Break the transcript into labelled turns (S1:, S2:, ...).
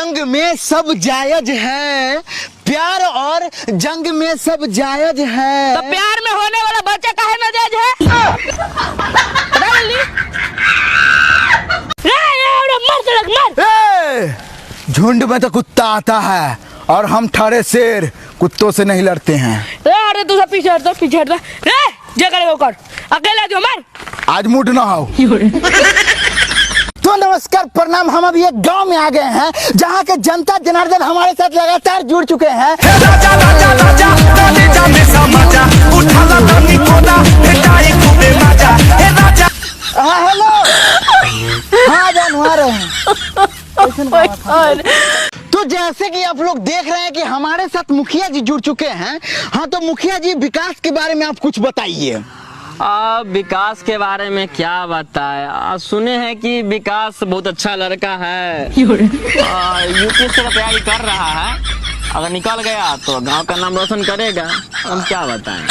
S1: जंग में सब जायज है, प्यार और जंग में सब जायज है।
S2: तो प्यार में होने वाला बच्चा काहे नाजायज है?
S1: झुंड में तो कुत्ता आता है और हम ठाड़े शेर कुत्तों से नहीं लड़ते हैं।
S2: अरे तू सब पीछे हट जे करे वो कर, अकेला जो मार।
S1: आज मूड ना हो। तो नमस्कार प्रणाम, हम अभी एक गांव में आ गए हैं जहां के जनता जनार्दन हमारे साथ लगातार जुड़ चुके हैं। हेलो, हाँ जानू आ रहे हैं। तो जैसे कि आप लोग देख रहे हैं कि हमारे साथ मुखिया जी जुड़ चुके हैं। हाँ तो मुखिया जी, विकास के बारे में आप कुछ बताइए।
S3: विकास के बारे में क्या बताए? सुने हैं कि विकास बहुत अच्छा लड़का है, यूपीएससी का तैयारी कर रहा है। अगर निकल गया तो गांव का नाम रोशन करेगा। हम क्या बताएं।